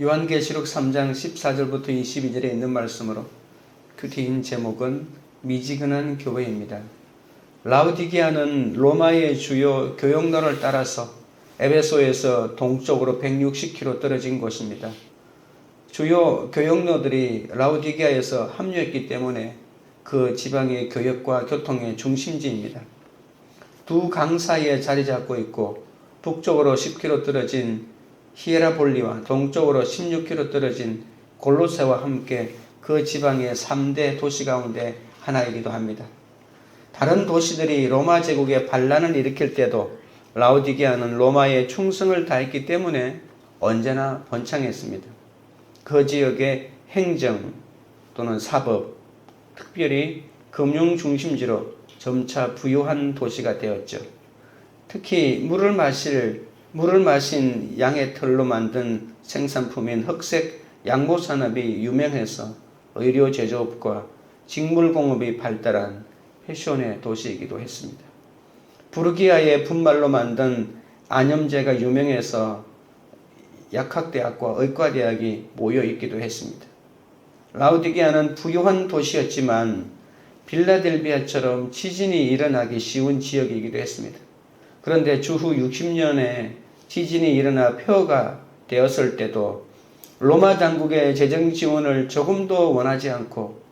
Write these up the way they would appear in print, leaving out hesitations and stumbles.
요한계시록 3장 14절부터 22절에 있는 말씀으로 큐티인 제목은 미지근한 교회입니다. 라우디게아는 로마의 주요 교역로를 따라서 에베소에서 동쪽으로 160km 떨어진 곳입니다. 주요 교역로들이 라우디게아에서 합류했기 때문에 그 지방의 교역과 교통의 중심지입니다. 두 강 사이에 자리 잡고 있고 북쪽으로 10km 떨어진 히에라볼리와 동쪽으로 16km 떨어진 골로새와 함께 그 지방의 3대 도시 가운데 하나이기도 합니다. 다른 도시들이 로마 제국의 반란을 일으킬 때도 라우디게아는 로마에 충성을 다했기 때문에 언제나 번창했습니다. 그 지역의 행정 또는 사법, 특별히 금융 중심지로 점차 부유한 도시가 되었죠. 특히 물을 마신 양의 털로 만든 생산품인 흑색 양모 산업이 유명해서 의료 제조업과 직물공업이 발달한 패션의 도시이기도 했습니다. 부르기아의 분말로 만든 안염제가 유명해서 약학대학과 의과대학이 모여 있기도 했습니다. 라우디게아는 부유한 도시였지만 빌라델비아처럼 지진이 일어나기 쉬운 지역이기도 했습니다. 그런데 주후 60년에 지진이 일어나 폐허가 되었을 때도 로마 당국의 재정 지원을 조금도 원하지 않고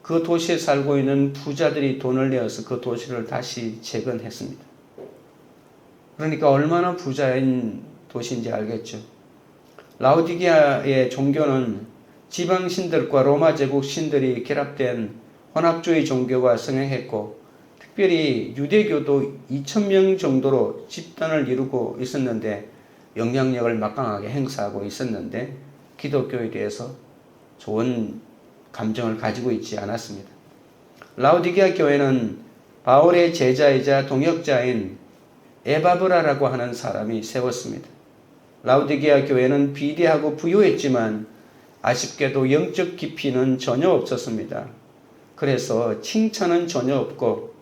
그 도시에 살고 있는 부자들이 돈을 내어서 그 도시를 다시 재건했습니다. 그러니까 얼마나 부자인 도시인지 알겠죠. 라우디게아의 종교는 지방 신들과 로마 제국 신들이 결합된 혼합주의 종교가 성행했고 특별히 유대교도 2,000명 정도로 집단을 이루고 있었는데 영향력을 막강하게 행사하고 있었는데 기독교에 대해서 좋은 감정을 가지고 있지 않았습니다. 라우디게아 교회는 바울의 제자이자 동역자인 에바브라라고 하는 사람이 세웠습니다. 라우디게아 교회는 비대하고 부유했지만 아쉽게도 영적 깊이는 전혀 없었습니다. 그래서 칭찬은 전혀 없고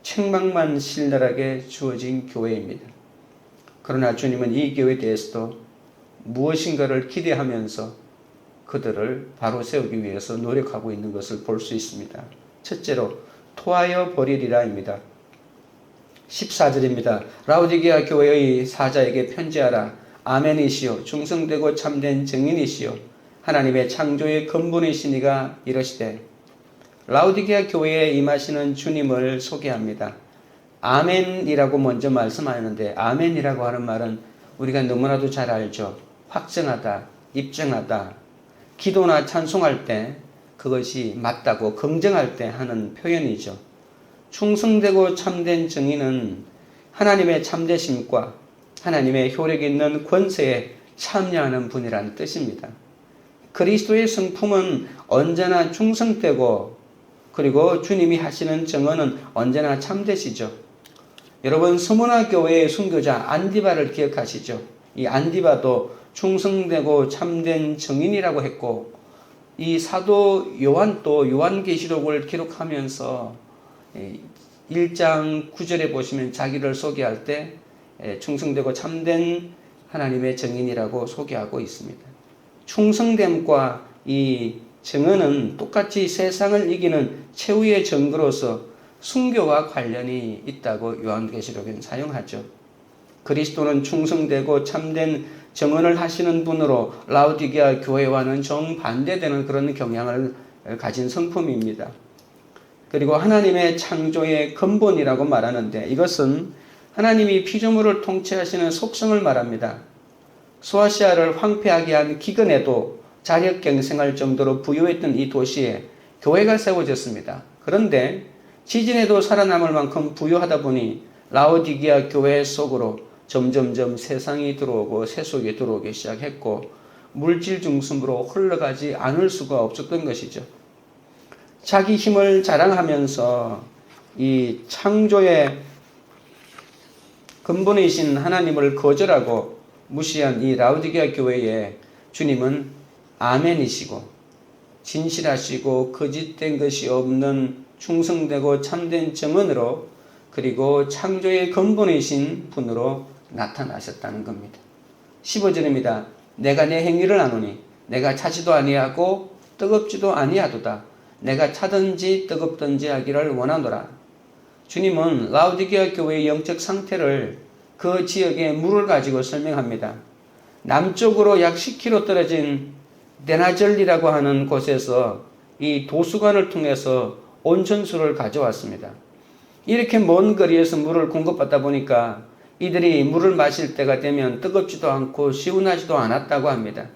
책망만 신랄하게 주어진 교회입니다. 그러나 주님은 이 교회에 대해서도 무엇인가를 기대하면서 그들을 바로 세우기 위해서 노력하고 있는 것을 볼 수 있습니다. 첫째로 토하여 버리리라입니다. 14절입니다. 라우디게아 교회의 사자에게 편지하라. 아멘이시요 충성되고 참된 증인이시요 하나님의 창조의 근본이시니가 이러시되. 라우디게아 교회에 임하시는 주님을 소개합니다. 아멘이라고 먼저 말씀하는데 아멘이라고 하는 말은 우리가 너무나도 잘 알죠. 확정하다, 입증하다, 기도나 찬송할 때 그것이 맞다고 긍정할 때 하는 표현이죠. 충성되고 참된 증인은 하나님의 참되심과 하나님의 효력 있는 권세에 참여하는 분이라는 뜻입니다. 그리스도의 성품은 언제나 충성되고 그리고 주님이 하시는 증언은 언제나 참되시죠. 여러분 스무나 교회의 순교자 안디바를 기억하시죠? 이 안디바도 충성되고 참된 증인이라고 했고 이 사도 요한도 요한계시록을 기록하면서 1장 9절에 보시면 자기를 소개할 때 충성되고 참된 하나님의 증인이라고 소개하고 있습니다. 충성됨과 이 증언은 똑같이 세상을 이기는 최후의 증거로서 순교와 관련이 있다고 요한계시록에는 사용하죠. 그리스도는 충성되고 참된 증언을 하시는 분으로 라우디게아 교회와는 정반대되는 그런 경향을 가진 성품입니다. 그리고 하나님의 창조의 근본이라고 말하는데 이것은 하나님이 피조물을 통치하시는 속성을 말합니다. 소아시아를 황폐하게 한 기근에도 자력갱생할 정도로 부유했던 이 도시에 교회가 세워졌습니다. 그런데 지진에도 살아남을 만큼 부유하다 보니 라우디게아 교회 속으로 점점점 세상이 들어오고 세속이 들어오기 시작했고 물질 중심으로 흘러가지 않을 수가 없었던 것이죠. 자기 힘을 자랑하면서 이 창조의 근본이신 하나님을 거절하고 무시한 이 라우디게아 교회에 주님은 아멘이시고 진실하시고 거짓된 것이 없는 충성되고 참된 증언으로 그리고 창조의 근본이신 분으로 나타나셨다는 겁니다. 15절입니다. 내가 내 행위를 아노니 내가 차지도 아니하고 뜨겁지도 아니하도다. 내가 차든지 뜨겁든지 하기를 원하노라. 주님은 라오디게아 교회의 영적 상태를 그 지역의 물을 가지고 설명합니다. 남쪽으로 약 10km 떨어진 데나절리라고 하는 곳에서 이 도수관을 통해서 온천수를 가져왔습니다. 이렇게 먼 거리에서 물을 공급받다 보니까 이들이 물을 마실 때가 되면 뜨겁지도 않고 시원하지도 않았다고 합니다.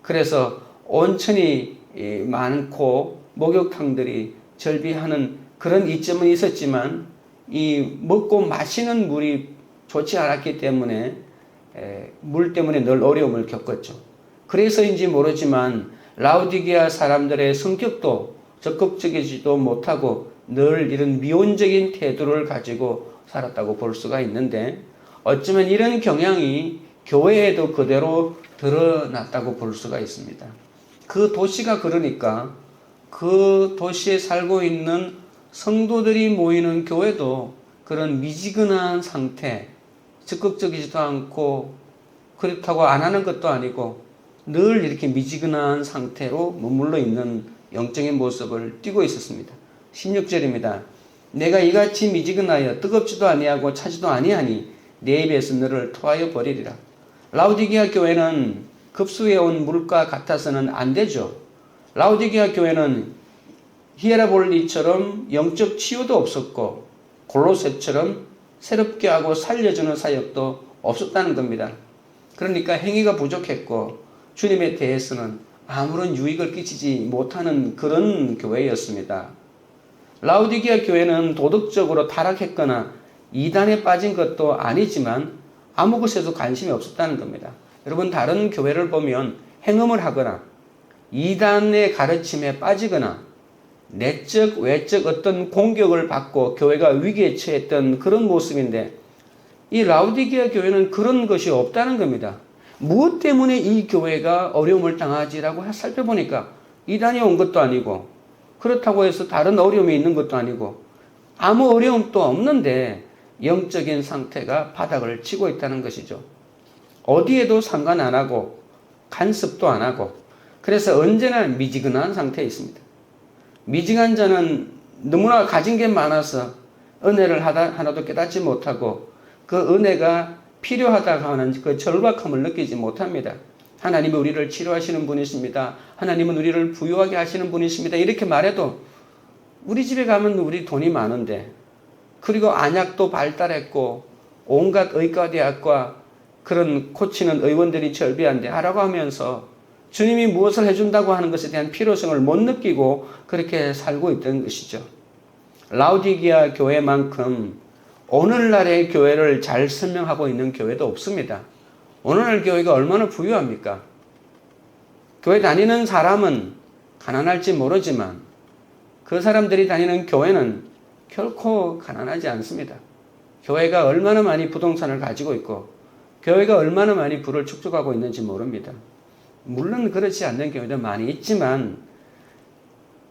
그래서 온천이 많고 목욕탕들이 절비하는 그런 이점은 있었지만 이 먹고 마시는 물이 좋지 않았기 때문에 물 때문에 늘 어려움을 겪었죠. 그래서인지 모르지만 라오디게아 사람들의 성격도 적극적이지도 못하고 늘 이런 미온적인 태도를 가지고 살았다고 볼 수가 있는데, 어쩌면 이런 경향이 교회에도 그대로 드러났다고 볼 수가 있습니다. 그 도시가 그러니까 그 도시에 살고 있는 성도들이 모이는 교회도 그런 미지근한 상태, 적극적이지도 않고 그렇다고 안 하는 것도 아니고 늘 이렇게 미지근한 상태로 머물러 있는 영적인 모습을 띠고 있었습니다. 16절입니다. 내가 이같이 미지근하여 뜨겁지도 아니하고 차지도 아니하니 내 입에서 너를 토하여 버리리라. 라오디게아 교회는 급수해온 물과 같아서는 안 되죠. 라오디게아 교회는 히에라볼리처럼 영적 치유도 없었고 골로새처럼 새롭게 하고 살려주는 사역도 없었다는 겁니다. 그러니까 행위가 부족했고 주님에 대해서는 아무런 유익을 끼치지 못하는 그런 교회였습니다. 라오디게아 교회는 도덕적으로 타락했거나 이단에 빠진 것도 아니지만 아무 것에도 관심이 없었다는 겁니다. 여러분, 다른 교회를 보면 행음을 하거나 이단의 가르침에 빠지거나 내적 외적 어떤 공격을 받고 교회가 위기에 처했던 그런 모습인데, 이 라오디게아 교회는 그런 것이 없다는 겁니다. 무엇 때문에 이 교회가 어려움을 당하지라고 살펴보니까 이단이 온 것도 아니고 그렇다고 해서 다른 어려움이 있는 것도 아니고 아무 어려움도 없는데 영적인 상태가 바닥을 치고 있다는 것이죠. 어디에도 상관 안 하고 간섭도 안 하고, 그래서 언제나 미지근한 상태에 있습니다. 미지근한 자는 너무나 가진 게 많아서 은혜를 하나도 깨닫지 못하고 그 은혜가 필요하다고 하는 그 절박함을 느끼지 못합니다. 하나님이 우리를 치료하시는 분이십니다. 하나님은 우리를 부유하게 하시는 분이십니다. 이렇게 말해도 우리 집에 가면 우리 돈이 많은데, 그리고 안약도 발달했고 온갖 의과대학과 그런 고치는 의원들이 절비한데 하라고 하면서 주님이 무엇을 해준다고 하는 것에 대한 필요성을 못 느끼고 그렇게 살고 있던 것이죠. 라오디게아 교회만큼 오늘날의 교회를 잘 설명하고 있는 교회도 없습니다. 오늘날 교회가 얼마나 부유합니까? 교회 다니는 사람은 가난할지 모르지만 그 사람들이 다니는 교회는 결코 가난하지 않습니다. 교회가 얼마나 많이 부동산을 가지고 있고 교회가 얼마나 많이 부를 축적하고 있는지 모릅니다. 물론 그렇지 않는 교회도 많이 있지만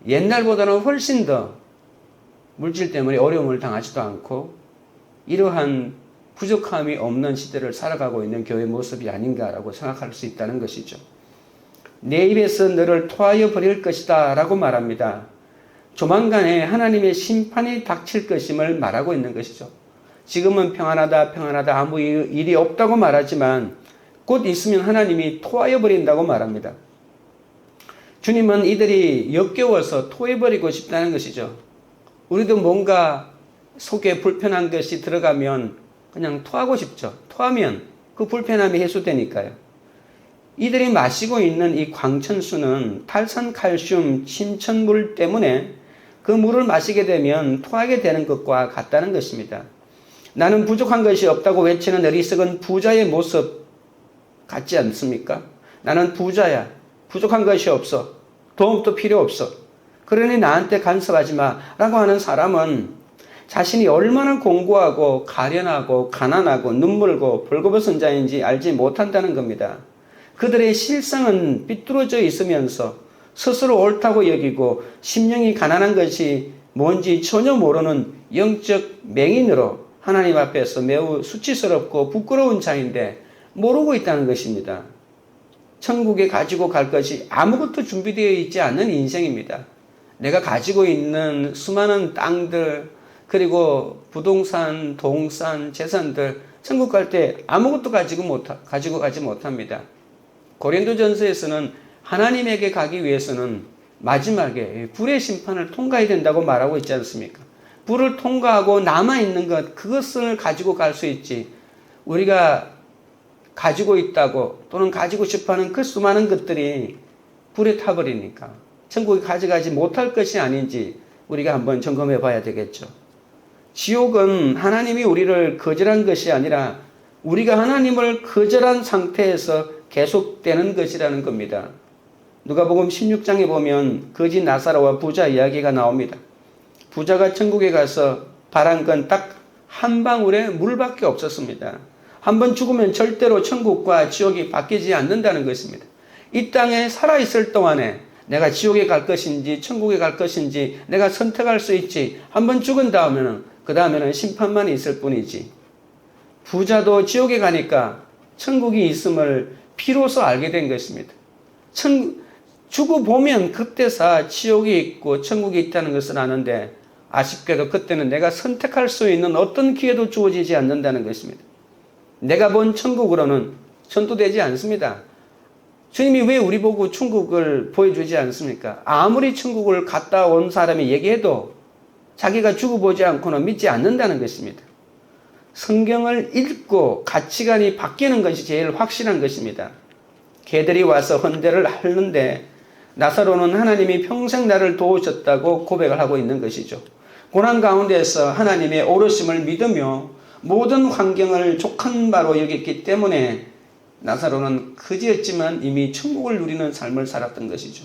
옛날보다는 훨씬 더 물질 때문에 어려움을 당하지도 않고 이러한 부족함이 없는 시대를 살아가고 있는 교회 모습이 아닌가라고 생각할 수 있다는 것이죠. 내 입에서 너를 토하여 버릴 것이다 라고 말합니다. 조만간에 하나님의 심판이 닥칠 것임을 말하고 있는 것이죠. 지금은 평안하다 평안하다 아무 일이 없다고 말하지만 곧 있으면 하나님이 토하여 버린다고 말합니다. 주님은 이들이 역겨워서 토해버리고 싶다는 것이죠. 우리도 뭔가 속에 불편한 것이 들어가면 그냥 토하고 싶죠. 토하면 그 불편함이 해소되니까요. 이들이 마시고 있는 이 광천수는 탈산칼슘 침천물 때문에 그 물을 마시게 되면 토하게 되는 것과 같다는 것입니다. 나는 부족한 것이 없다고 외치는 어리석은 부자의 모습 같지 않습니까? 나는 부자야. 부족한 것이 없어. 도움도 필요 없어. 그러니 나한테 간섭하지 마 라고 하는 사람은 자신이 얼마나 공고하고 가련하고 가난하고 눈물고 벌거벗은 자인지 알지 못한다는 겁니다. 그들의 실상은 삐뚤어져 있으면서 스스로 옳다고 여기고 심령이 가난한 것이 뭔지 전혀 모르는 영적 맹인으로 하나님 앞에서 매우 수치스럽고 부끄러운 자인데 모르고 있다는 것입니다. 천국에 가지고 갈 것이 아무것도 준비되어 있지 않는 인생입니다. 내가 가지고 있는 수많은 땅들, 그리고 부동산, 동산, 재산들, 천국 갈 때 아무것도 가지고 가지 못합니다. 고린도전서에서는 하나님에게 가기 위해서는 마지막에 불의 심판을 통과해야 된다고 말하고 있지 않습니까? 불을 통과하고 남아있는 것, 그것을 가지고 갈 수 있지. 우리가 가지고 있다고 또는 가지고 싶어하는 그 수많은 것들이 불에 타버리니까 천국에 가져가지 못할 것이 아닌지 우리가 한번 점검해 봐야 되겠죠. 지옥은 하나님이 우리를 거절한 것이 아니라 우리가 하나님을 거절한 상태에서 계속되는 것이라는 겁니다. 누가복음 16장에 보면 거지 나사로와 부자 이야기가 나옵니다. 부자가 천국에 가서 바란 건 딱 한 방울의 물밖에 없었습니다. 한번 죽으면 절대로 천국과 지옥이 바뀌지 않는다는 것입니다. 이 땅에 살아있을 동안에 내가 지옥에 갈 것인지 천국에 갈 것인지 내가 선택할 수 있지. 한번 죽은 다음에는 그 다음에는 심판만 있을 뿐이지. 부자도 지옥에 가니까 천국이 있음을 비로소 알게 된 것입니다. 죽어보면 그때서 지옥이 있고 천국이 있다는 것을 아는데 아쉽게도 그때는 내가 선택할 수 있는 어떤 기회도 주어지지 않는다는 것입니다. 내가 본 천국으로는 전도되지 않습니다. 주님이 왜 우리 보고 천국을 보여주지 않습니까? 아무리 천국을 갔다 온 사람이 얘기해도 자기가 죽어보지 않고는 믿지 않는다는 것입니다. 성경을 읽고 가치관이 바뀌는 것이 제일 확실한 것입니다. 개들이 와서 헌대를 하는데 나사로는 하나님이 평생 나를 도우셨다고 고백을 하고 있는 것이죠. 고난 가운데서 하나님의 오르심을 믿으며 모든 환경을 족한 바로 여겼기 때문에 나사로는 그지였지만 이미 천국을 누리는 삶을 살았던 것이죠.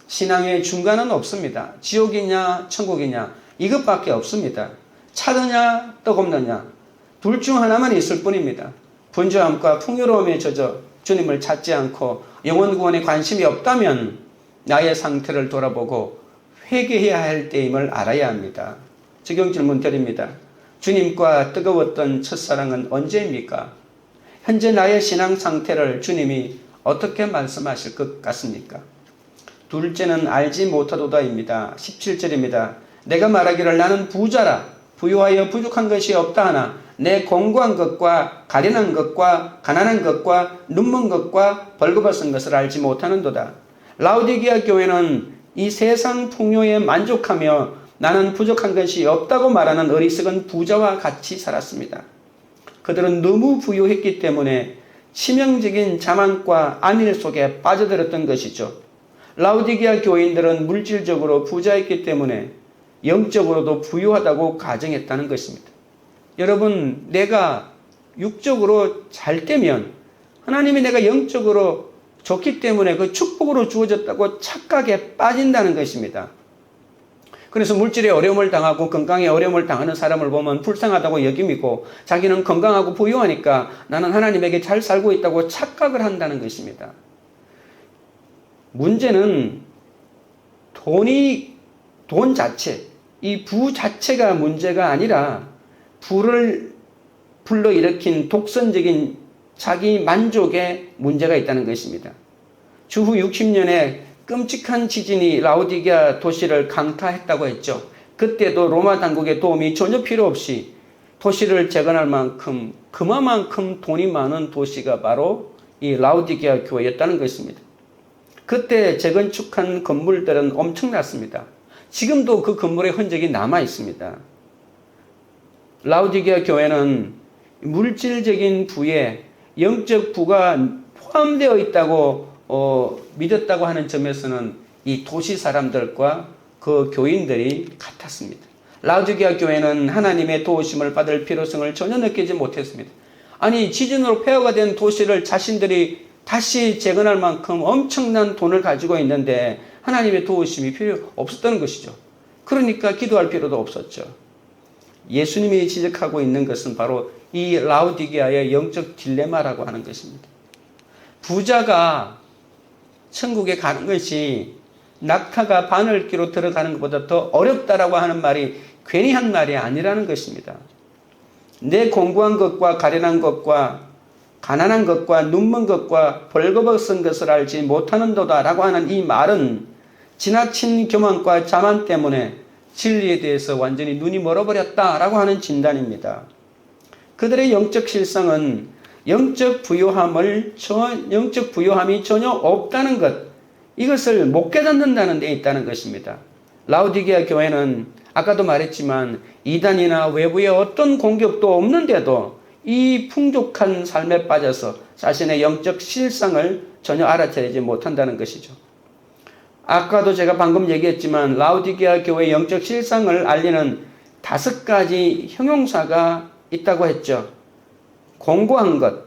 신앙의 중간은 없습니다. 지옥이냐 천국이냐 이것밖에 없습니다. 차느냐 뜨겁느냐 둘 중 하나만 있을 뿐입니다. 분주함과 풍요로움에 젖어 주님을 찾지 않고 영혼 구원에 관심이 없다면 나의 상태를 돌아보고 회개해야 할 때임을 알아야 합니다. 적용 질문 드립니다. 주님과 뜨거웠던 첫사랑은 언제입니까? 현재 나의 신앙 상태를 주님이 어떻게 말씀하실 것 같습니까? 둘째는 알지 못하도다입니다. 17절입니다. 내가 말하기를 나는 부자라 부유하여 부족한 것이 없다 하나 내 공고한 것과 가련한 것과 가난한 것과 눈먼 것과 벌거벗은 것을 알지 못하는도다. 라오디게아 교회는 이 세상 풍요에 만족하며 나는 부족한 것이 없다고 말하는 어리석은 부자와 같이 살았습니다. 그들은 너무 부유했기 때문에 치명적인 자만과 안일 속에 빠져들었던 것이죠. 라오디게아 교인들은 물질적으로 부자였기 때문에 영적으로도 부유하다고 가정했다는 것입니다. 여러분, 내가 육적으로 잘 되면 하나님이 내가 영적으로 좋기 때문에 그 축복으로 주어졌다고 착각에 빠진다는 것입니다. 그래서 물질에 어려움을 당하고 건강에 어려움을 당하는 사람을 보면 불쌍하다고 여김이고 자기는 건강하고 부유하니까 나는 하나님에게 잘 살고 있다고 착각을 한다는 것입니다. 문제는 돈 자체, 이 부 자체가 문제가 아니라 부를 불러일으킨 독선적인 자기 만족에 문제가 있다는 것입니다. 주후 60년에 끔찍한 지진이 라오디게아 도시를 강타했다고 했죠. 그때도 로마 당국의 도움이 전혀 필요 없이 도시를 재건할 만큼 그만큼 돈이 많은 도시가 바로 이 라오디게아 교회였다는 것입니다. 그때 재건축한 건물들은 엄청났습니다. 지금도 그 건물의 흔적이 남아 있습니다. 라오디게아 교회는 물질적인 부에 영적 부가 포함되어 있다고 믿었다고 하는 점에서는 이 도시 사람들과 그 교인들이 같았습니다. 라오디게아 교회는 하나님의 도우심을 받을 필요성을 전혀 느끼지 못했습니다. 아니, 지진으로 폐허가 된 도시를 자신들이 다시 재건할 만큼 엄청난 돈을 가지고 있는데 하나님의 도우심이 필요 없었다는 것이죠. 그러니까 기도할 필요도 없었죠. 예수님이 지적하고 있는 것은 바로 이 라오디게아의 영적 딜레마라고 하는 것입니다. 부자가 천국에 가는 것이 낙타가 바늘기로 들어가는 것보다 더 어렵다라고 하는 말이 괜히 한 말이 아니라는 것입니다. 내 공부한 것과 가련한 것과 가난한 것과 눈먼 것과 벌거벗은 것을 알지 못하는도다 라고 하는 이 말은 지나친 교만과 자만 때문에 진리에 대해서 완전히 눈이 멀어버렸다 라고 하는 진단입니다. 그들의 영적 실상은 영적 부요함이 전혀 없다는 것, 이것을 못 깨닫는다는 데 있다는 것입니다. 라오디게아 교회는 아까도 말했지만 이단이나 외부의 어떤 공격도 없는데도 이 풍족한 삶에 빠져서 자신의 영적 실상을 전혀 알아차리지 못한다는 것이죠. 아까도 제가 방금 얘기했지만 라오디게아 교회의 영적 실상을 알리는 5가지 형용사가 있다고 했죠. 공고한 것,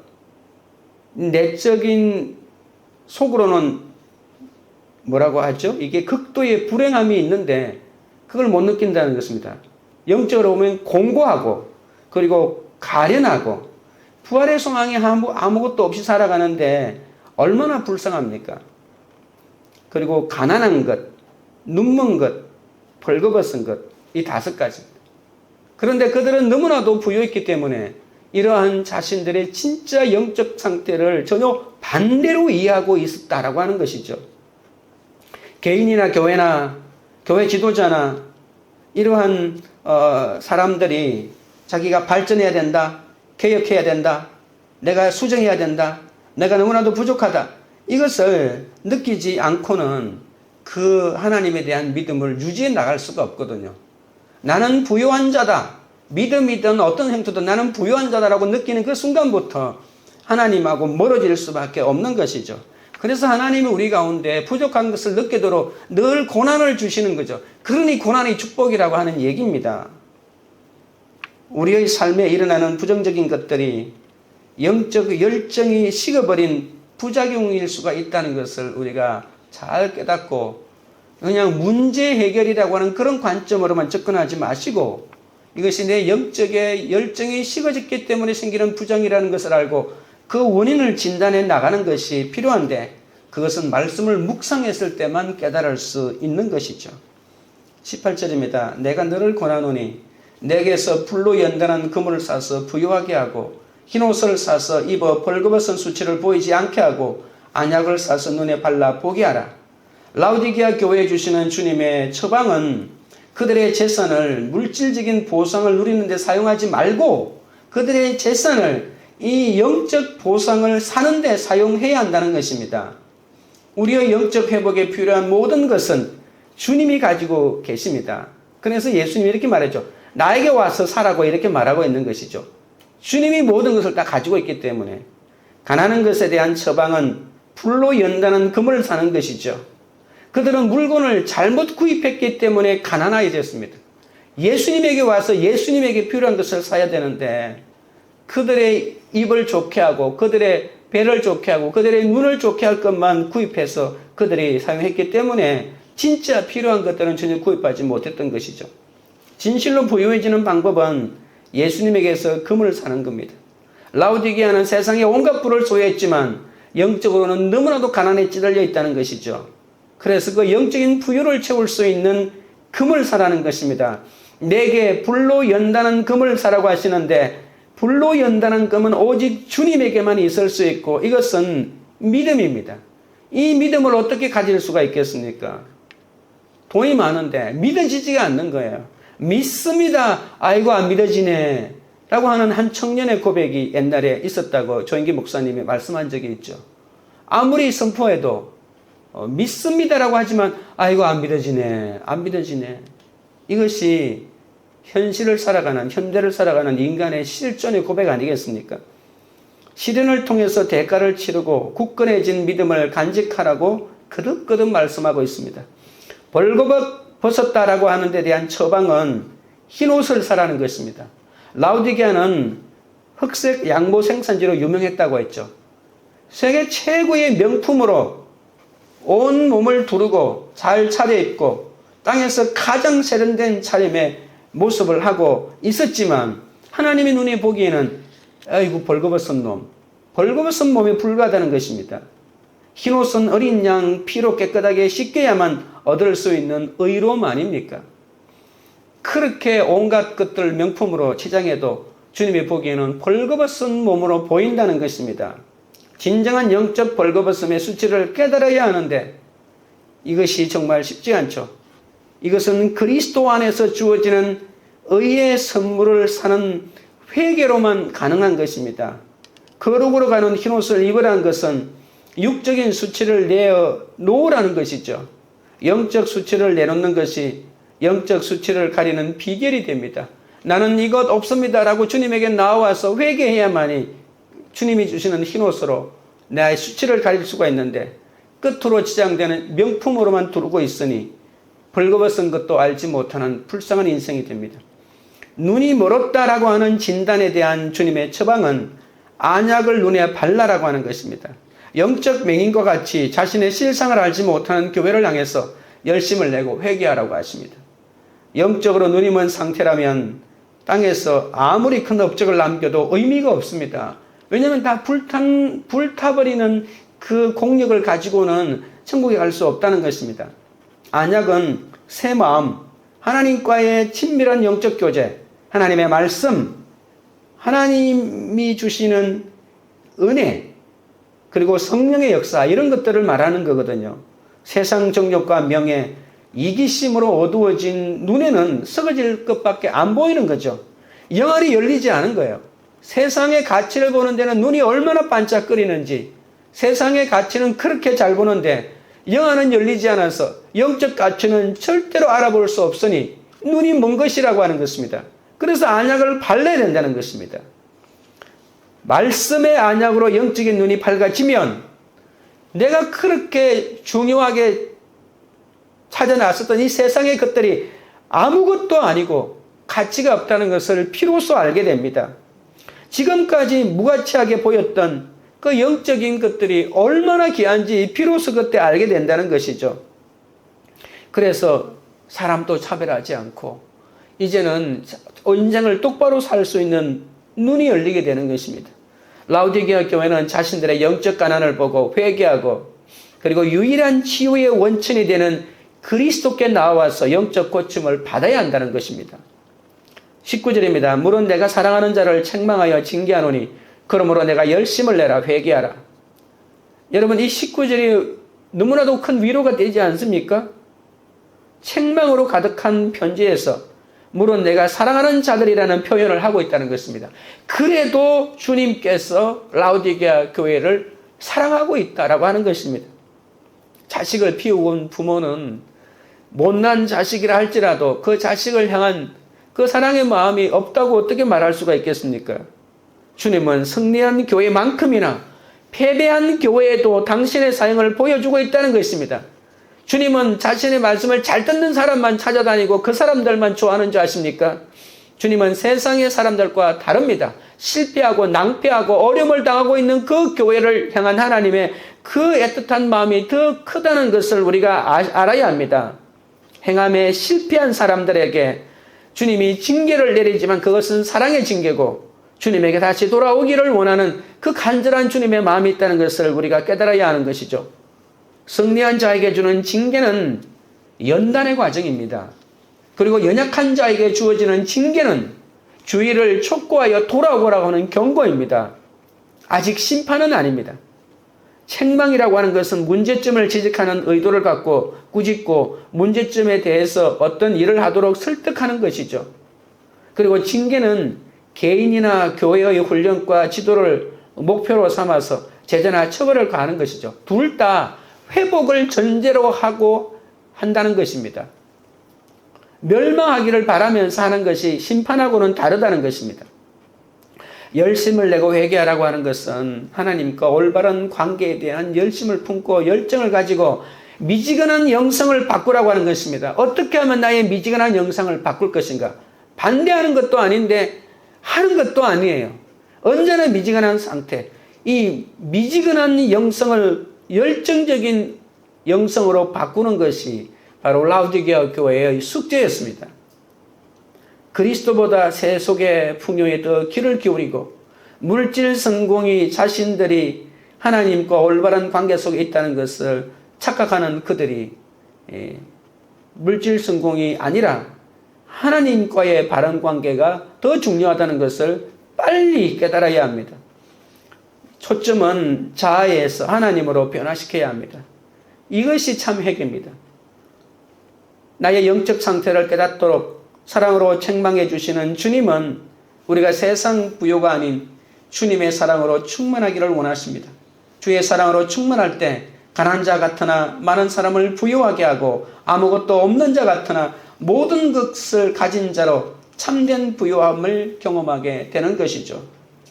내적인 속으로는 뭐라고 하죠? 이게 극도의 불행함이 있는데 그걸 못 느낀다는 것입니다. 영적으로 보면 공고하고 그리고 가련하고 부활의 소망이 아무것도 없이 살아가는데 얼마나 불쌍합니까? 그리고 가난한 것, 눈먼 것, 벌거벗은 것, 이 5가지입니다. 그런데 그들은 너무나도 부유했기 때문에 이러한 자신들의 진짜 영적 상태를 전혀 반대로 이해하고 있었다라고 하는 것이죠. 개인이나 교회나 교회 지도자나 이러한 사람들이 자기가 발전해야 된다, 개혁해야 된다, 내가 수정해야 된다, 내가 너무나도 부족하다, 이것을 느끼지 않고는 그 하나님에 대한 믿음을 유지해 나갈 수가 없거든요. 나는 부요한 자다, 믿음이든 어떤 행태든 나는 부요한 자다라고 느끼는 그 순간부터 하나님하고 멀어질 수밖에 없는 것이죠. 그래서 하나님이 우리 가운데 부족한 것을 느끼도록 늘 고난을 주시는 거죠. 그러니 고난이 축복이라고 하는 얘기입니다. 우리의 삶에 일어나는 부정적인 것들이 영적 열정이 식어버린 부작용일 수가 있다는 것을 우리가 잘 깨닫고 그냥 문제 해결이라고 하는 그런 관점으로만 접근하지 마시고 이것이 내 영적의 열정이 식어졌기 때문에 생기는 부정이라는 것을 알고 그 원인을 진단해 나가는 것이 필요한데 그것은 말씀을 묵상했을 때만 깨달을 수 있는 것이죠. 18절입니다. 내가 너를 권하노니 내게서 불로 연단한 그물을 싸서 부유하게 하고 흰옷을 사서 입어 벌거벗은 수치를 보이지 않게 하고 안약을 사서 눈에 발라 보게 하라. 라오디게아 교회에 주시는 주님의 처방은 그들의 재산을 물질적인 보상을 누리는 데 사용하지 말고 그들의 재산을 이 영적 보상을 사는 데 사용해야 한다는 것입니다. 우리의 영적 회복에 필요한 모든 것은 주님이 가지고 계십니다. 그래서 예수님이 이렇게 말했죠. 나에게 와서 사라고 이렇게 말하고 있는 것이죠. 주님이 모든 것을 다 가지고 있기 때문에 가난한 것에 대한 처방은 불로 연다는 금을 사는 것이죠. 그들은 물건을 잘못 구입했기 때문에 가난하게 됐습니다. 예수님에게 와서 예수님에게 필요한 것을 사야 되는데 그들의 입을 좋게 하고 그들의 배를 좋게 하고 그들의 눈을 좋게 할 것만 구입해서 그들이 사용했기 때문에 진짜 필요한 것들은 전혀 구입하지 못했던 것이죠. 진실로 부유해지는 방법은 예수님에게서 금을 사는 겁니다. 라오디게아는 세상에 온갖 부를 소유했지만 영적으로는 너무나도 가난에 찌들려 있다는 것이죠. 그래서 그 영적인 부유를 채울 수 있는 금을 사라는 것입니다. 내게 불로 연다는 금을 사라고 하시는데 불로 연다는 금은 오직 주님에게만 있을 수 있고 이것은 믿음입니다. 이 믿음을 어떻게 가질 수가 있겠습니까? 돈이 많은데 믿어지지가 않는 거예요. 믿습니다. 아이고 안 믿어지네 라고 하는 한 청년의 고백이 옛날에 있었다고 조인기 목사님이 말씀한 적이 있죠. 아무리 선포해도 믿습니다라고 하지만 아이고 안 믿어지네 안 믿어지네. 이것이 현실을 살아가는 현대를 살아가는 인간의 실존의 고백 아니겠습니까? 시련을 통해서 대가를 치르고 굳건해진 믿음을 간직하라고 거듭거듭 말씀하고 있습니다. 벌거벗었다라고 하는 데 대한 처방은 흰옷을 사라는 것입니다. 라오디게아는 흑색 양모 생산지로 유명했다고 했죠. 세계 최고의 명품으로 온 몸을 두르고 잘 차려입고 땅에서 가장 세련된 차림의 모습을 하고 있었지만 하나님의 눈에 보기에는 아이고 벌거벗은 놈, 벌거벗은 몸에 불과하다는 것입니다. 흰옷은 어린 양 피로 깨끗하게 씻겨야만 얻을 수 있는 의로움 아닙니까? 그렇게 온갖 것들 명품으로 치장해도 주님이 보기에는 벌거벗은 몸으로 보인다는 것입니다. 진정한 영적 벌거벗음의 수치를 깨달아야 하는데 이것이 정말 쉽지 않죠. 이것은 그리스도 안에서 주어지는 의의 선물을 사는 회개로만 가능한 것입니다. 거룩으로 가는 흰옷을 입으라는 것은 육적인 수치를 내놓으라는 것이죠. 영적 수치를 내놓는 것이 영적 수치를 가리는 비결이 됩니다. 나는 이것 없습니다 라고 주님에게 나와서 회개해야만이 주님이 주시는 흰옷으로 나의 수치를 가릴 수가 있는데 끝으로 지장되는 명품으로만 두르고 있으니 벌거벗은 것도 알지 못하는 불쌍한 인생이 됩니다. 눈이 멀었다라고 하는 진단에 대한 주님의 처방은 안약을 눈에 발라라고 하는 것입니다. 영적 맹인과 같이 자신의 실상을 알지 못하는 교회를 향해서 열심을 내고 회개하라고 하십니다. 영적으로 눈이 먼 상태라면 땅에서 아무리 큰 업적을 남겨도 의미가 없습니다. 왜냐하면 다 불타버리는 그 공력을 가지고는 천국에 갈 수 없다는 것입니다. 안약은 새 마음, 하나님과의 친밀한 영적 교제, 하나님의 말씀, 하나님이 주시는 은혜, 그리고 성령의 역사, 이런 것들을 말하는 거거든요. 세상 정욕과 명예, 이기심으로 어두워진 눈에는 썩어질 것밖에 안 보이는 거죠. 영알이 열리지 않은 거예요. 세상의 가치를 보는 데는 눈이 얼마나 반짝거리는지, 세상의 가치는 그렇게 잘 보는데 영안은 열리지 않아서 영적 가치는 절대로 알아볼 수 없으니 눈이 먼 것이라고 하는 것입니다. 그래서 안약을 발라야 된다는 것입니다. 말씀의 안약으로 영적인 눈이 밝아지면 내가 그렇게 중요하게 찾아 나섰던 이 세상의 것들이 아무것도 아니고 가치가 없다는 것을 비로소 알게 됩니다. 지금까지 무가치하게 보였던 그 영적인 것들이 얼마나 귀한지 비로소 그때 알게 된다는 것이죠. 그래서 사람도 차별하지 않고 이제는 인생을 똑바로 살 수 있는 눈이 열리게 되는 것입니다. 라우디게아 교회는 자신들의 영적 가난을 보고 회개하고 그리고 유일한 치유의 원천이 되는 그리스도께 나와서 영적 고침을 받아야 한다는 것입니다. 19절입니다. 물은 내가 사랑하는 자를 책망하여 징계하노니 그러므로 내가 열심을 내라 회개하라. 여러분, 이 19절이 너무나도 큰 위로가 되지 않습니까? 책망으로 가득한 편지에서 물은 내가 사랑하는 자들이라는 표현을 하고 있다는 것입니다. 그래도 주님께서 라우디게아 교회를 사랑하고 있다라고 하는 것입니다. 자식을 피우고 부모는 못난 자식이라 할지라도 그 자식을 향한 그 사랑의 마음이 없다고 어떻게 말할 수가 있겠습니까? 주님은 승리한 교회만큼이나 패배한 교회에도 당신의 사형을 보여주고 있다는 것입니다. 주님은 자신의 말씀을 잘 듣는 사람만 찾아다니고 그 사람들만 좋아하는 줄 아십니까? 주님은 세상의 사람들과 다릅니다. 실패하고 낭패하고 어려움을 당하고 있는 그 교회를 향한 하나님의 그 애틋한 마음이 더 크다는 것을 우리가 알아야 합니다. 행함에 실패한 사람들에게 주님이 징계를 내리지만 그것은 사랑의 징계고 주님에게 다시 돌아오기를 원하는 그 간절한 주님의 마음이 있다는 것을 우리가 깨달아야 하는 것이죠. 승리한 자에게 주는 징계는 연단의 과정입니다. 그리고 연약한 자에게 주어지는 징계는 주의를 촉구하여 돌아오라고 하는 경고입니다. 아직 심판은 아닙니다. 책망이라고 하는 것은 문제점을 지적하는 의도를 갖고 꾸짖고 문제점에 대해서 어떤 일을 하도록 설득하는 것이죠. 그리고 징계는 개인이나 교회의 훈련과 지도를 목표로 삼아서 제재나 처벌을 가하는 것이죠. 둘 다 회복을 전제로 하고 한다는 것입니다. 멸망하기를 바라면서 하는 것이 심판하고는 다르다는 것입니다. 열심을 내고 회개하라고 하는 것은 하나님과 올바른 관계에 대한 열심을 품고 열정을 가지고 미지근한 영성을 바꾸라고 하는 것입니다. 어떻게 하면 나의 미지근한 영성을 바꿀 것인가? 반대하는 것도 아닌데 하는 것도 아니에요. 언제나 미지근한 상태. 이 미지근한 영성을 열정적인 영성으로 바꾸는 것이 바로 라우디게아 교회의 숙제였습니다. 그리스도보다 세속의 풍요에 더 귀를 기울이고 물질 성공이 자신들이 하나님과 올바른 관계 속에 있다는 것을 착각하는 그들이 물질 성공이 아니라 하나님과의 바른 관계가 더 중요하다는 것을 빨리 깨달아야 합니다. 초점은 자아에서 하나님으로 변화시켜야 합니다. 이것이 참 핵입니다. 나의 영적 상태를 깨닫도록 사랑으로 책망해 주시는 주님은 우리가 세상 부요가 아닌 주님의 사랑으로 충만하기를 원하십니다. 주의 사랑으로 충만할 때 가난한 자 같으나 많은 사람을 부유하게 하고 아무것도 없는 자 같으나 모든 것을 가진 자로 참된 부유함을 경험하게 되는 것이죠.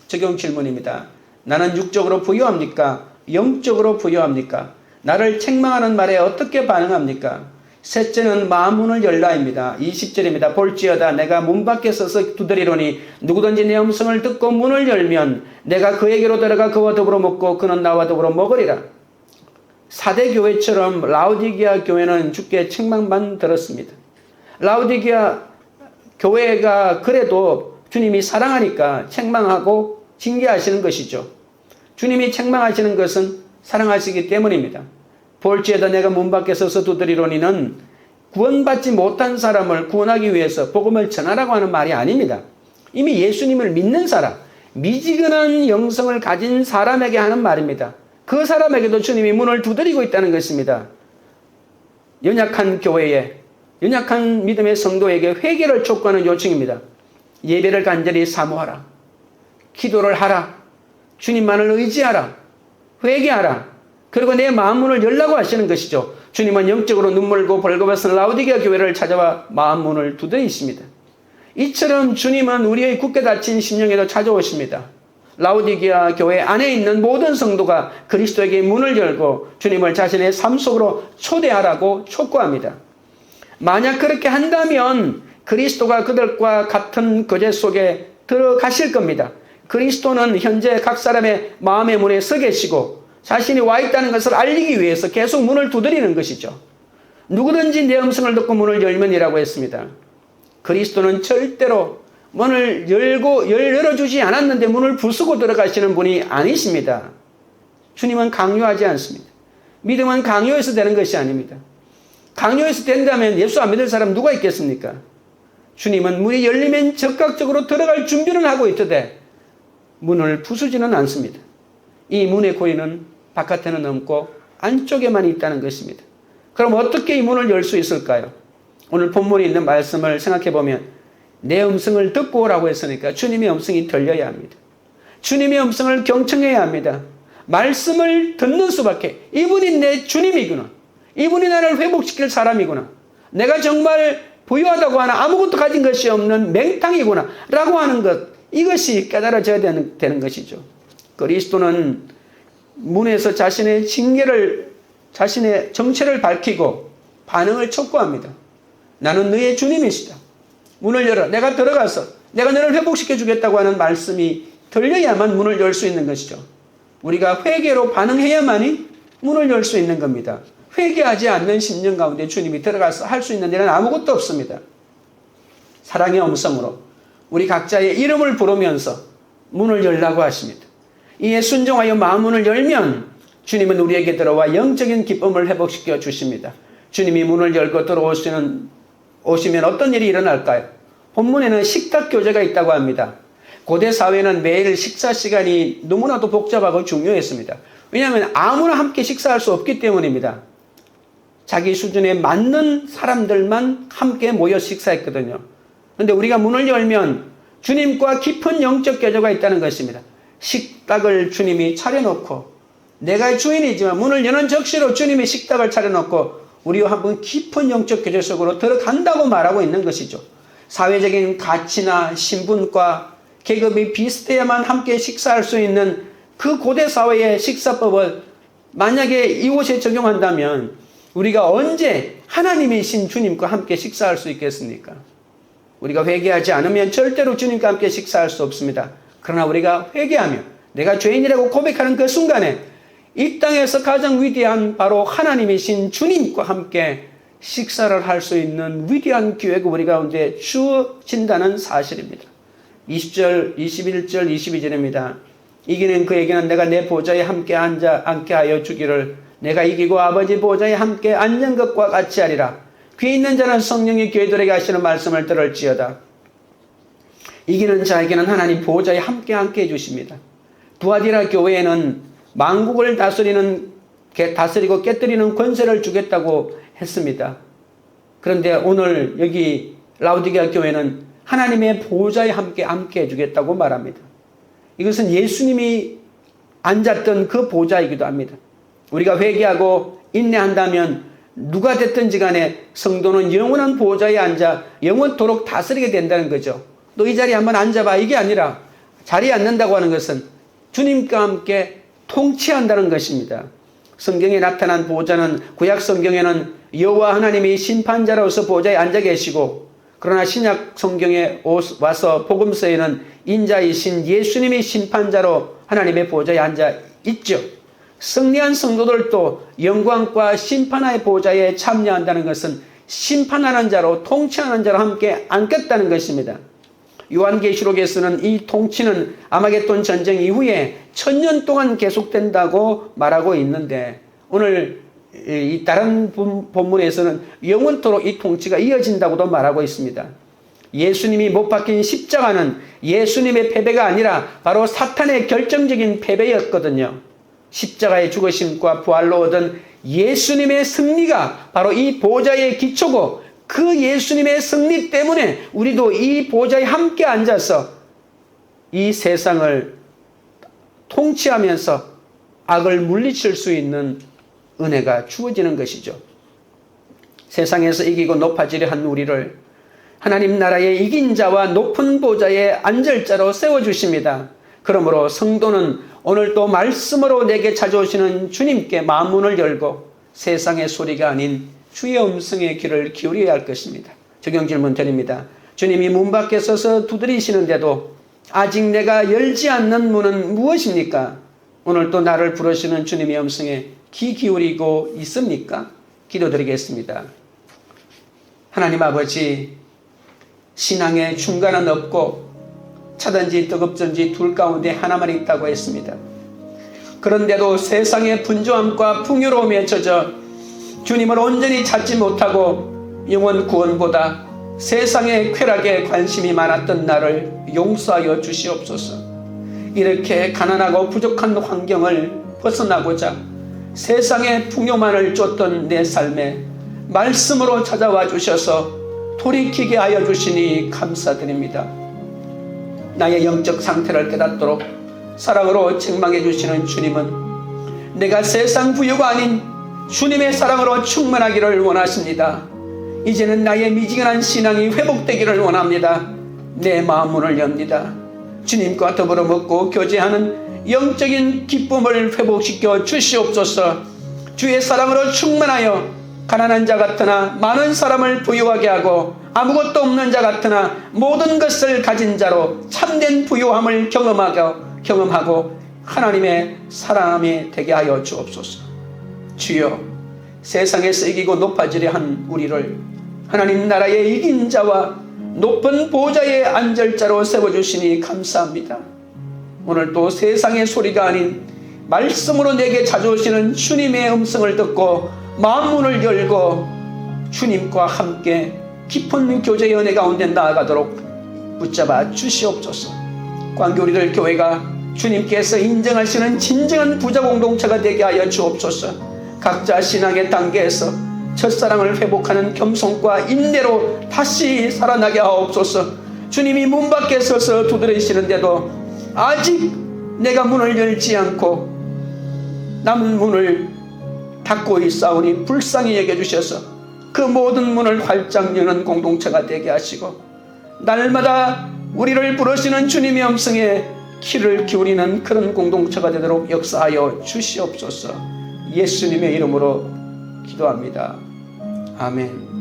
적용 질문입니다. 나는 육적으로 부유합니까? 영적으로 부유합니까? 나를 책망하는 말에 어떻게 반응합니까? 셋째는 마음문을 열라입니다. 20절입니다. 볼지어다 내가 문 밖에 서서 두드리노니 누구든지 내 음성을 듣고 문을 열면 내가 그에게로 들어가 그와 더불어 먹고 그는 나와 더불어 먹으리라. 4대 교회처럼 라오디게아 교회는 주께 책망만 들었습니다. 라오디게아 교회가 그래도 주님이 사랑하니까 책망하고 징계하시는 것이죠. 주님이 책망하시는 것은 사랑하시기 때문입니다. 볼지에다 내가 문 밖에 서서 두드리노니는 구원받지 못한 사람을 구원하기 위해서 복음을 전하라고 하는 말이 아닙니다. 이미 예수님을 믿는 사람, 미지근한 영성을 가진 사람에게 하는 말입니다. 그 사람에게도 주님이 문을 두드리고 있다는 것입니다. 연약한 교회에, 연약한 믿음의 성도에게 회개를 촉구하는 요청입니다. 예배를 간절히 사모하라. 기도를 하라. 주님만을 의지하라. 회개하라. 그리고 내 마음문을 열라고 하시는 것이죠. 주님은 영적으로 눈물고 벌거벗은 라오디게아 교회를 찾아와 마음문을 두드리십니다. 이처럼 주님은 우리의 굳게 닫힌 심령에도 찾아오십니다. 라오디게아 교회 안에 있는 모든 성도가 그리스도에게 문을 열고 주님을 자신의 삶 속으로 초대하라고 촉구합니다. 만약 그렇게 한다면 그리스도가 그들과 같은 거제 속에 들어가실 겁니다. 그리스도는 현재 각 사람의 마음의 문에 서 계시고 자신이 와 있다는 것을 알리기 위해서 계속 문을 두드리는 것이죠. 누구든지 내 음성을 듣고 문을 열면이라고 했습니다. 그리스도는 절대로 문을 열어주지 않았는데 문을 부수고 들어가시는 분이 아니십니다. 주님은 강요하지 않습니다. 믿음은 강요해서 되는 것이 아닙니다. 강요해서 된다면 예수 안 믿을 사람 누가 있겠습니까? 주님은 문이 열리면 적극적으로 들어갈 준비는 하고 있더되 문을 부수지는 않습니다. 이 문의 고리는 바깥에는 없고 안쪽에만 있다는 것입니다. 그럼 어떻게 이 문을 열 수 있을까요? 오늘 본문에 있는 말씀을 생각해 보면 내 음성을 듣고 오라고 했으니까 주님의 음성이 들려야 합니다. 주님의 음성을 경청해야 합니다. 말씀을 듣는 수밖에. 이분이 내 주님이구나. 이분이 나를 회복시킬 사람이구나. 내가 정말 부유하다고 하나 아무것도 가진 것이 없는 맹탕이구나 라고 하는 것, 이것이 깨달아져야 되는 것이죠. 그리스도는 문에서 자신의 징계를, 자신의 정체를 밝히고 반응을 촉구합니다. 나는 너의 주님이시다. 문을 열어. 내가 들어가서 내가 너를 회복시켜 주겠다고 하는 말씀이 들려야만 문을 열 수 있는 것이죠. 우리가 회개로 반응해야만이 문을 열 수 있는 겁니다. 회개하지 않는 심령 가운데 주님이 들어가서 할 수 있는 일은 아무것도 없습니다. 사랑의 음성으로 우리 각자의 이름을 부르면서 문을 열라고 하십니다. 이에 순종하여 마음문을 열면 주님은 우리에게 들어와 영적인 기쁨을 회복시켜 주십니다. 주님이 문을 열고 오시면 어떤 일이 일어날까요? 본문에는 식탁 교제가 있다고 합니다. 고대 사회는 매일 식사 시간이 너무나도 복잡하고 중요했습니다. 왜냐하면 아무나 함께 식사할 수 없기 때문입니다. 자기 수준에 맞는 사람들만 함께 모여 식사했거든요. 그런데 우리가 문을 열면 주님과 깊은 영적 교제가 있다는 것입니다. 식탁을 주님이 차려놓고 내가 주인이지만 문을 여는 적시로 주님이 식탁을 차려놓고 우리와 한번 깊은 영적 교제 속으로 들어간다고 말하고 있는 것이죠. 사회적인 가치나 신분과 계급이 비슷해야만 함께 식사할 수 있는 그 고대 사회의 식사법을 만약에 이곳에 적용한다면 우리가 언제 하나님이신 주님과 함께 식사할 수 있겠습니까? 우리가 회개하지 않으면 절대로 주님과 함께 식사할 수 없습니다. 그러나 우리가 회개하며 내가 죄인이라고 고백하는 그 순간에 이 땅에서 가장 위대한 바로 하나님이신 주님과 함께 식사를 할 수 있는 위대한 기회가 우리 가운데 주어진다는 사실입니다. 20절, 21절, 22절입니다. 이기는 그에게는 내가 내 보좌에 함께 앉게 하여 주기를 내가 이기고 아버지 보좌에 함께 앉은 것과 같이 하리라. 귀 있는 자는 성령이 교회들에게 하시는 말씀을 들을지어다. 이기는 자에게는 하나님 보호자에 함께 해주십니다. 두아디라 교회에는 만국을 다스리고 깨뜨리는 권세를 주겠다고 했습니다. 그런데 오늘 여기 라우디게아 교회는 하나님의 보호자에 함께 해주겠다고 말합니다. 이것은 예수님이 앉았던 그 보호자이기도 합니다. 우리가 회개하고 인내한다면 누가 됐든지 간에 성도는 영원한 보호자에 앉아 영원토록 다스리게 된다는 거죠. 너 이 자리에 한번 앉아봐. 이게 아니라 자리에 앉는다고 하는 것은 주님과 함께 통치한다는 것입니다. 성경에 나타난 보호자는 구약 성경에는 여호와 하나님이 심판자로서 보호자에 앉아 계시고, 그러나 신약 성경에 와서 복음서에는 인자이신 예수님이 심판자로 하나님의 보호자에 앉아 있죠. 승리한 성도들도 영광과 심판의 보호자에 참여한다는 것은 심판하는 자로, 통치하는 자로 함께 앉겠다는 것입니다. 요한계시록에서는 이 통치는 아마겟돈 전쟁 이후에 1000년 동안 계속된다고 말하고 있는데, 오늘 이 다른 본문에서는 영원토록 이 통치가 이어진다고도 말하고 있습니다. 예수님이 못 박힌 십자가는 예수님의 패배가 아니라 바로 사탄의 결정적인 패배였거든요. 십자가의 죽으심과 부활로 얻은 예수님의 승리가 바로 이 보호자의 기초고, 그 예수님의 승리 때문에 우리도 이 보호자에 함께 앉아서 이 세상을 통치하면서 악을 물리칠 수 있는 은혜가 주어지는 것이죠. 세상에서 이기고 높아지려 한 우리를 하나님 나라의 이긴 자와 높은 보좌에 앉을 자로 세워주십니다. 그러므로 성도는 오늘 또 말씀으로 내게 찾아오시는 주님께 마음문을 열고 세상의 소리가 아닌 주의 음성의 귀를 기울여야 할 것입니다. 적용 질문 드립니다. 주님이 문 밖에 서서 두드리시는데도 아직 내가 열지 않는 문은 무엇입니까? 오늘 또 나를 부르시는 주님의 음성에 귀 기울이고 있습니까? 기도드리겠습니다. 하나님 아버지, 신앙의 중간은 없고 차든지 뜨겁든지 둘 가운데 하나만 있다고 했습니다. 그런데도 세상의 분주함과 풍요로움에 젖어 주님을 온전히 찾지 못하고 영원 구원보다 세상의 쾌락에 관심이 많았던 나를 용서하여 주시옵소서. 이렇게 가난하고 부족한 환경을 벗어나고자 세상의 풍요만을 쫓던 내 삶에 말씀으로 찾아와 주셔서 돌이키게 하여 주시니 감사드립니다. 나의 영적 상태를 깨닫도록 사랑으로 책망해 주시는 주님은 내가 세상 부유가 아닌 주님의 사랑으로 충만하기를 원하십니다. 이제는 나의 미지근한 신앙이 회복되기를 원합니다. 내 마음 문을 엽니다. 주님과 더불어 먹고 교제하는 영적인 기쁨을 회복시켜 주시옵소서. 주의 사랑으로 충만하여 가난한 자 같으나 많은 사람을 부유하게 하고 아무것도 없는 자 같으나 모든 것을 가진 자로 참된 부유함을 경험하고 하나님의 사람이 되게 하여 주옵소서. 주여, 세상에서 이기고 높아지려 한 우리를 하나님 나라의 이긴 자와 높은 보좌에 앉을 자로 세워주시니 감사합니다. 오늘 또 세상의 소리가 아닌 말씀으로 내게 찾아오시는 주님의 음성을 듣고 마음문을 열고 주님과 함께 깊은 교제의 은혜 가운데 나아가도록 붙잡아 주시옵소서. 광교리들 교회가 주님께서 인정하시는 진정한 부자 공동체가 되게 하여 주옵소서. 각자 신앙의 단계에서 첫사랑을 회복하는 겸손과 인내로 다시 살아나게 하옵소서. 주님이 문 밖에 서서 두드리시는데도 아직 내가 문을 열지 않고 남은 문을 닫고 있사오니 불쌍히 여겨주셔서 그 모든 문을 활짝 여는 공동체가 되게 하시고, 날마다 우리를 부르시는 주님의 음성에 귀를 기울이는 그런 공동체가 되도록 역사하여 주시옵소서. 예수님의 이름으로 기도합니다. 아멘.